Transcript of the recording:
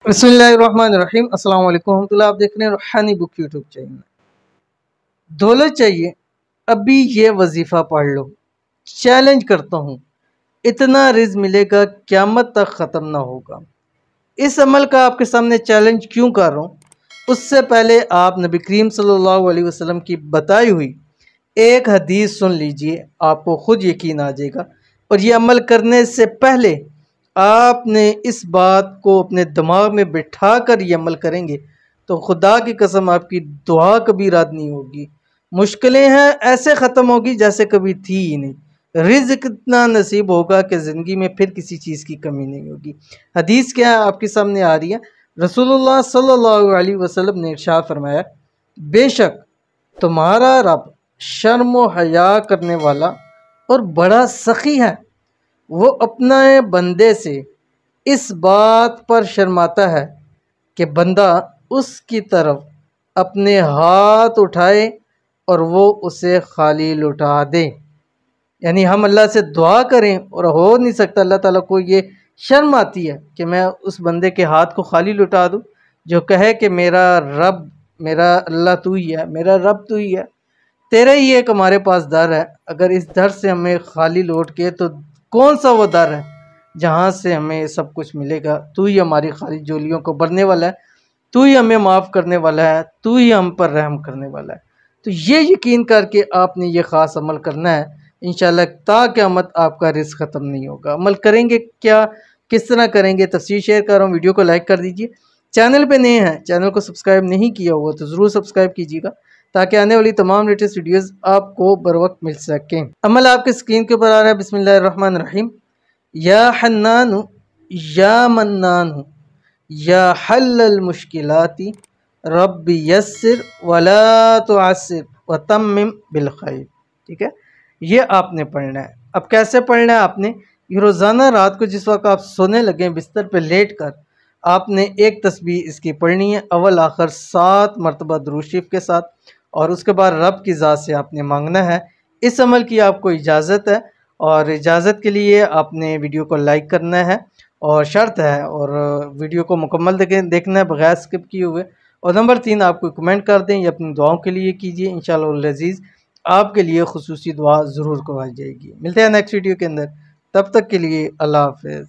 बिस्मिल्लाहिर्रहमानिर्रहीम अस्सलाम वालेकुम रहमतुल्लाह। आप देख रहे हैं रूहानी बुक यूट्यूब चैनल। दौलत चाहिए, अभी ये वजीफ़ा पढ़ लो। चैलेंज करता हूँ, इतना रिज़्क मिलेगा क़यामत तक ख़त्म ना होगा। इस अमल का आपके सामने चैलेंज क्यों कर रहा हूँ, उससे पहले आप नबी करीम सल्लल्लाहु अलैहि वसल्लम की बताई हुई एक हदीस सुन लीजिए, आपको खुद यकीन आ जाएगा। और ये अमल करने से पहले आपने इस बात को अपने दिमाग में बिठा कर ये अमल करेंगे तो खुदा की कसम आपकी दुआ कभी रद्द नहीं होगी। मुश्किलें हैं ऐसे ख़त्म होगी जैसे कभी थी ही नहीं। रिज़्क इतना नसीब होगा कि ज़िंदगी में फिर किसी चीज़ की कमी नहीं होगी। हदीस क्या है आपके सामने आ रही है। रसूलुल्लाह सल्लल्लाहु अलैहि वसल्लम ने इरशाद फरमाया, बेशक तुम्हारा रब शर्म व हया करने वाला और बड़ा सखी है। वो अपने बंदे से इस बात पर शर्माता है कि बंदा उसकी तरफ अपने हाथ उठाए और वो उसे खाली लौटा दे। यानी हम अल्लाह से दुआ करें और हो नहीं सकता, अल्लाह ताला को ये शर्म आती है कि मैं उस बंदे के हाथ को खाली लौटा दूँ जो कहे कि मेरा रब, मेरा अल्लाह तू ही है, मेरा रब तू ही है, तेरा ही एक हमारे पास दर है। अगर इस दर से हमें खाली लौट के तो कौन सा वो दर है जहाँ से हमें सब कुछ मिलेगा। तू ही हमारी खाली झोलियों को भरने वाला है, तू ही हमें माफ़ करने वाला है, तू ही हम पर रहम करने वाला है। तो ये यकीन करके आपने ये ख़ास अमल करना है। इंशाअल्लाह ता क़यामत आपका रिज़्क ख़त्म नहीं होगा। अमल करेंगे क्या, किस तरह करेंगे, तफ़सील शेयर कर रहा हूँ। वीडियो को लाइक कर दीजिए। चैनल पे नए हैं, चैनल को सब्सक्राइब नहीं किया हुआ तो ज़रूर सब्सक्राइब कीजिएगा ताकि आने वाली तमाम लेटेस्ट वीडियोस आपको बर वक्त मिल सकें। अमल आपके स्क्रीन के ऊपर आ रहा है। बिस्मिल्लाहिर्रहमानिर्रहीम। या हन्नानु या मन्नानु या हल्लल मुश्किलाती रब्बी यस्सिर वला तुअस्सिर व तम्मिम बिल खैर। ठीक है, ये आपने पढ़ना है। अब कैसे पढ़ना है आपने, ये रोज़ाना रात को जिस वक्त आप सोने लगे बिस्तर पे लेट कर आपने एक तस्बीह इसकी पढ़नी है, अव्वल आखिर 7 मरतबा दुरूद शरीफ के साथ, और उसके बाद रब की ज़ात से आपने मांगना है। इस अमल की आपको इजाज़त है और इजाज़त के लिए आपने वीडियो को लाइक करना है और शर्त है, और वीडियो को मुकम्मल देखना है बगैर स्किप किए हुए। और नंबर 3 आपको कमेंट कर दें, ये अपनी दुआओं के लिए कीजिए। इंशाअल्लाह अज़ीज़ आपके लिए खुसूसी दुआ ज़रूर करवाई जाएगी। मिलते हैं नेक्स्ट वीडियो के अंदर, तब तक के लिए अल्लाह हाफ़िज़।